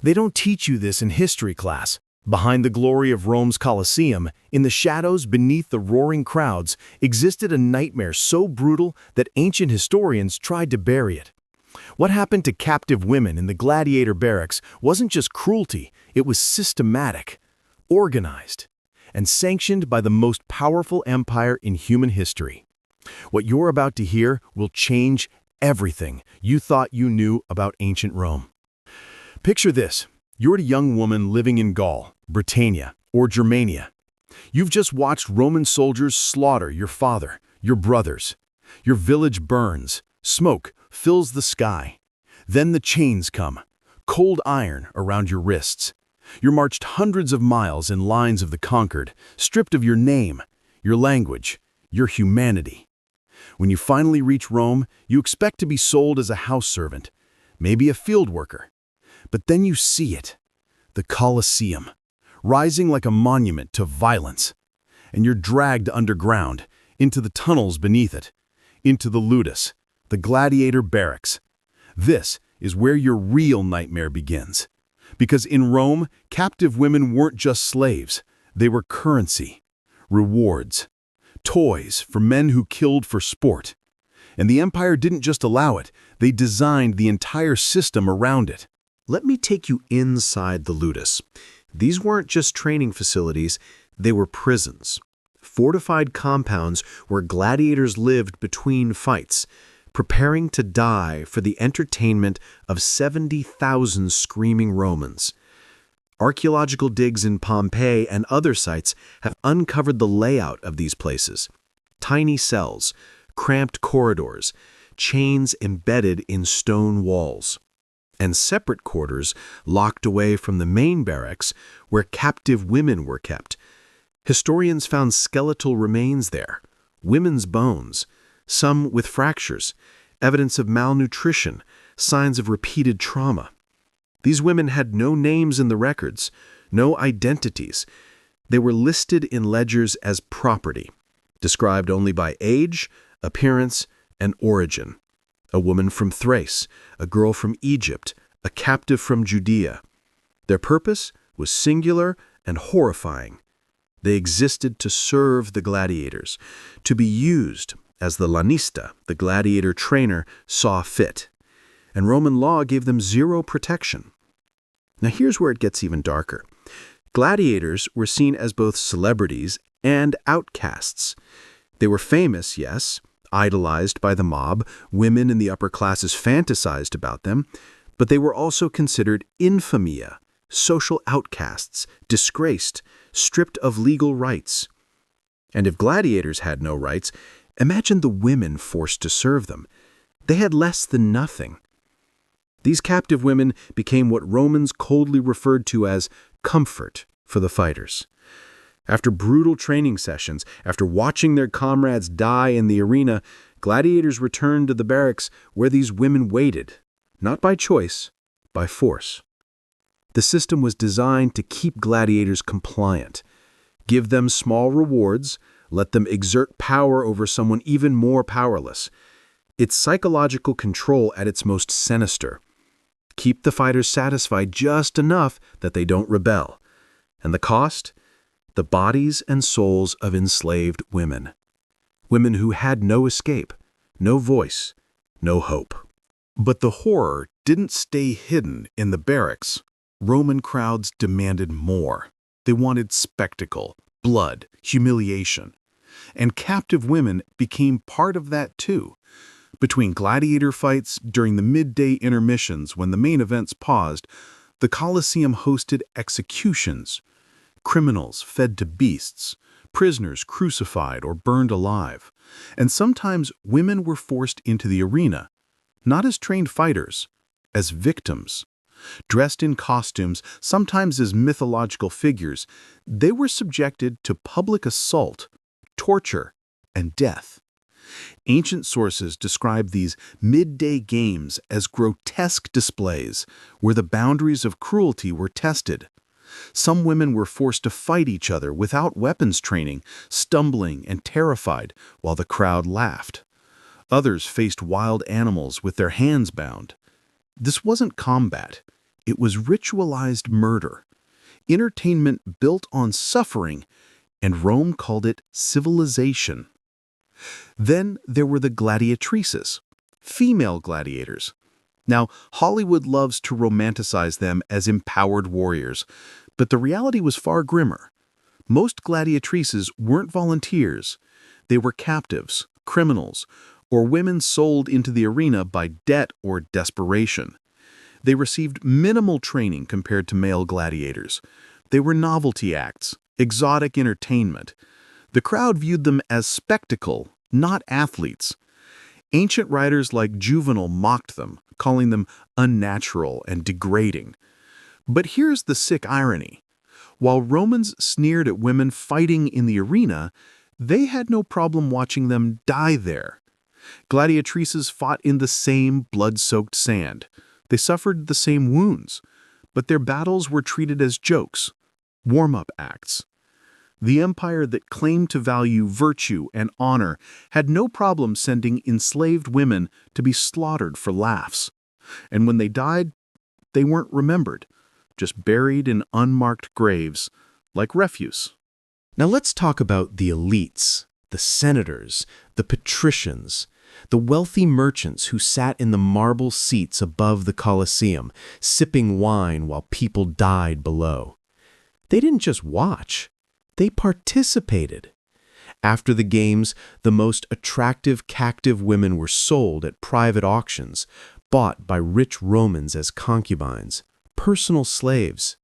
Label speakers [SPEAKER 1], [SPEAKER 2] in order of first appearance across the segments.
[SPEAKER 1] They don't teach you this in history class. Behind the glory of Rome's Colosseum, in the shadows beneath the roaring crowds, existed a nightmare so brutal that ancient historians tried to bury it. What happened to captive women in the gladiator barracks wasn't just cruelty, it was systematic, organized, and sanctioned by the most powerful empire in human history. What you're about to hear will change everything you thought you knew about ancient Rome. Picture this. You're a young woman living in Gaul, Britannia, or Germania. You've just watched Roman soldiers slaughter your father, your brothers. Your village burns. Smoke fills the sky. Then the chains come, cold iron around your wrists. You're marched hundreds of miles in lines of the conquered, stripped of your name, your language, your humanity. When you finally reach Rome, you expect to be sold as a house servant, maybe a field worker. But then you see it, the Colosseum, rising like a monument to violence. And you're dragged underground, into the tunnels beneath it, into the ludus, the gladiator barracks. This is where your real nightmare begins. Because in Rome, captive women weren't just slaves. They were currency, rewards, toys for men who killed for sport. And the empire didn't just allow it, they designed the entire system around it.
[SPEAKER 2] Let me take you inside the ludus. These weren't just training facilities, they were prisons. Fortified compounds where gladiators lived between fights, preparing to die for the entertainment of 70,000 screaming Romans. Archaeological digs in Pompeii and other sites have uncovered the layout of these places. Tiny cells, cramped corridors, chains embedded in stone walls, and separate quarters locked away from the main barracks where captive women were kept. Historians found skeletal remains there, women's bones, some with fractures, evidence of malnutrition, signs of repeated trauma. These women had no names in the records, no identities. They were listed in ledgers as property, described only by age, appearance, and origin. A woman from Thrace, a girl from Egypt, a captive from Judea. Their purpose was singular and horrifying. They existed to serve the gladiators, to be used as the lanista, the gladiator trainer, saw fit. And Roman law gave them zero protection. Now here's where it gets even darker. Gladiators were seen as both celebrities and outcasts. They were famous, yes, idolized by the mob, women in the upper classes fantasized about them, but they were also considered infamia, social outcasts, disgraced, stripped of legal rights. And if gladiators had no rights, imagine the women forced to serve them. They had less than nothing. These captive women became what Romans coldly referred to as comfort for the fighters. After brutal training sessions, after watching their comrades die in the arena, gladiators returned to the barracks where these women waited, not by choice, by force. The system was designed to keep gladiators compliant, give them small rewards, let them exert power over someone even more powerless. It's psychological control at its most sinister. Keep the fighters satisfied just enough that they don't rebel. And the cost? The bodies and souls of enslaved women. Women who had no escape, no voice, no hope.
[SPEAKER 1] But the horror didn't stay hidden in the barracks. Roman crowds demanded more. They wanted spectacle, blood, humiliation. And captive women became part of that too. Between gladiator fights, during the midday intermissions when the main events paused, the Colosseum hosted executions. Criminals fed to beasts, prisoners crucified or burned alive. And sometimes women were forced into the arena, not as trained fighters, as victims. Dressed in costumes, sometimes as mythological figures, they were subjected to public assault, torture, and death. Ancient sources describe these midday games as grotesque displays where the boundaries of cruelty were tested. Some women were forced to fight each other without weapons training, stumbling and terrified while the crowd laughed. Others faced wild animals with their hands bound. This wasn't combat. It was ritualized murder, entertainment built on suffering, and Rome called it civilization. Then there were the gladiatrices, female gladiators. Now, Hollywood loves to romanticize them as empowered warriors, but the reality was far grimmer. Most gladiatrices weren't volunteers. They were captives, criminals, or women sold into the arena by debt or desperation. They received minimal training compared to male gladiators. They were novelty acts, exotic entertainment. The crowd viewed them as spectacle, not athletes. Ancient writers like Juvenal mocked them, calling them unnatural and degrading. But here's the sick irony. While Romans sneered at women fighting in the arena, they had no problem watching them die there. Gladiatrices fought in the same blood-soaked sand. They suffered the same wounds, but their battles were treated as jokes, warm-up acts. The empire that claimed to value virtue and honor had no problem sending enslaved women to be slaughtered for laughs. And when they died, they weren't remembered, just buried in unmarked graves, like refuse. Now let's talk about the elites, the senators, the patricians, the wealthy merchants who sat in the marble seats above the Colosseum, sipping wine while people died below. They didn't just watch, they participated. After the games, the most attractive captive women were sold at private auctions, bought by rich Romans as concubines, personal slaves.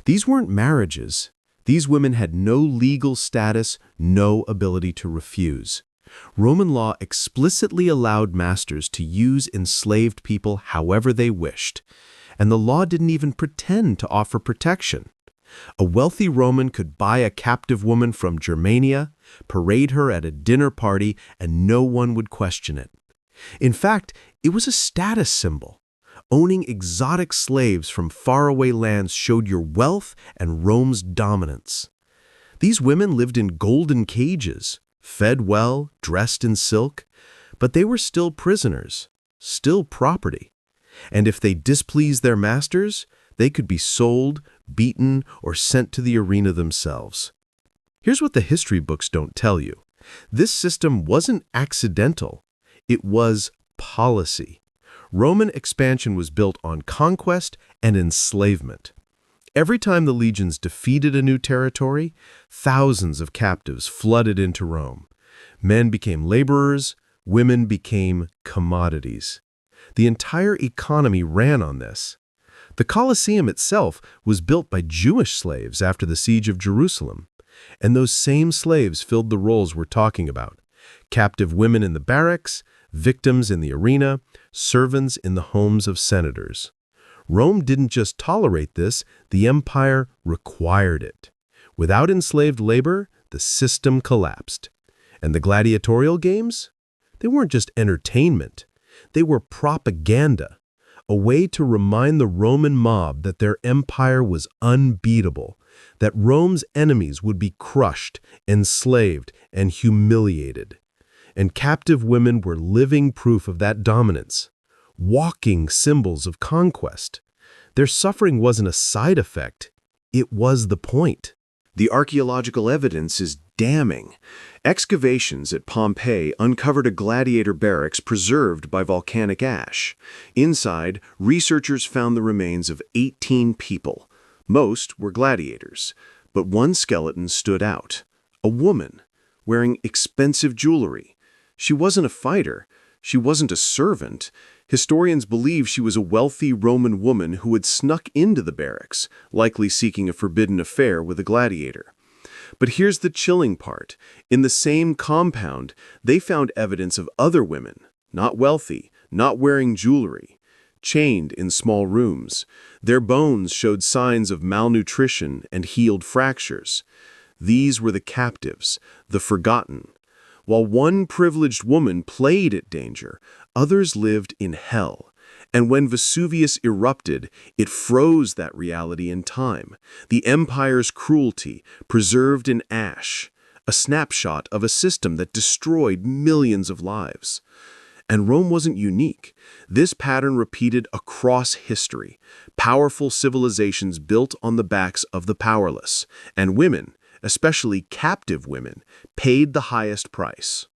[SPEAKER 1] These weren't marriages. These women had no legal status, no ability to refuse. Roman law explicitly allowed masters to use enslaved people however they wished, and the law didn't even pretend to offer protection. A wealthy Roman could buy a captive woman from Germania, parade her at a dinner party, and no one would question it. In fact, it was a status symbol. Owning exotic slaves from faraway lands showed your wealth and Rome's dominance. These women lived in golden cages, fed well, dressed in silk, but they were still prisoners, still property. And if they displeased their masters, they could be sold, beaten, or sent to the arena themselves. Here's what the history books don't tell you. This system wasn't accidental. It was policy. Roman expansion was built on conquest and enslavement. Every time the legions defeated a new territory, thousands of captives flooded into Rome. Men became laborers, women became commodities. The entire economy ran on this. The Colosseum itself was built by Jewish slaves after the siege of Jerusalem, and those same slaves filled the roles we're talking about. Captive women in the barracks, victims in the arena, servants in the homes of senators. Rome didn't just tolerate this, the empire required it. Without enslaved labor, the system collapsed. And the gladiatorial games? They weren't just entertainment. They were propaganda, a way to remind the Roman mob that their empire was unbeatable, that Rome's enemies would be crushed, enslaved, and humiliated. And captive women were living proof of that dominance, walking symbols of conquest. Their suffering wasn't a side effect, it was the point. The archaeological evidence is damning. Excavations at Pompeii uncovered a gladiator barracks preserved by volcanic ash. Inside, researchers found the remains of 18 people. Most were gladiators, but one skeleton stood out. A woman, wearing expensive jewelry. She wasn't a fighter. She wasn't a servant. Historians believe she was a wealthy Roman woman who had snuck into the barracks, likely seeking a forbidden affair with a gladiator. But here's the chilling part. In the same compound, they found evidence of other women, not wealthy, not wearing jewelry, chained in small rooms. Their bones showed signs of malnutrition and healed fractures. These were the captives, the forgotten. While one privileged woman played at danger, others lived in hell. And when Vesuvius erupted, it froze that reality in time. The empire's cruelty, preserved in ash, a snapshot of a system that destroyed millions of lives.
[SPEAKER 2] And Rome wasn't unique. This pattern repeated across history. Powerful civilizations built on the backs of the powerless, and women, especially captive women, paid the highest price.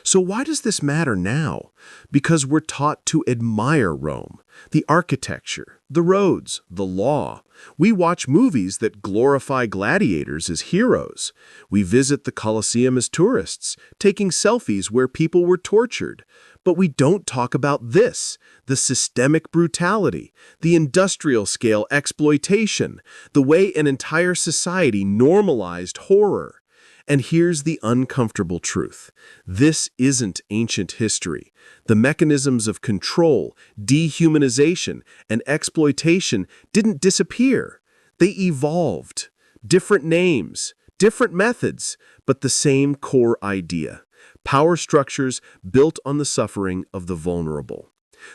[SPEAKER 2] So why does this matter now? Because we're taught to admire Rome, the architecture, the roads, the law. We watch movies that glorify gladiators as heroes. We visit the Colosseum as tourists, taking selfies where people were tortured. But we don't talk about this, the systemic brutality, the industrial-scale exploitation, the way an entire society normalized horror. And here's the uncomfortable truth. This isn't ancient history. The mechanisms of control, dehumanization, and exploitation didn't disappear. They evolved. Different names, different methods, but the same core idea. Power structures built on the suffering of the vulnerable.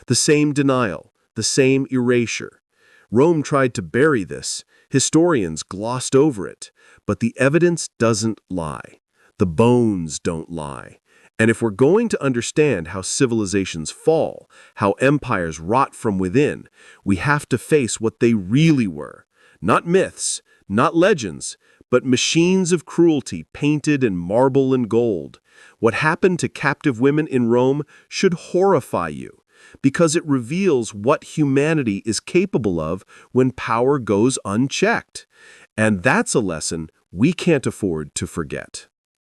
[SPEAKER 2] The same denial, the same erasure. Rome tried to bury this. Historians glossed over it. But the evidence doesn't lie. The bones don't lie. And if we're going to understand how civilizations fall, how empires rot from within, we have to face what they really were. Not myths, not legends, but machines of cruelty painted in marble and gold. What happened to captive women in Rome should horrify you, because it reveals what humanity is capable of when power goes unchecked. And that's a lesson we can't afford to forget.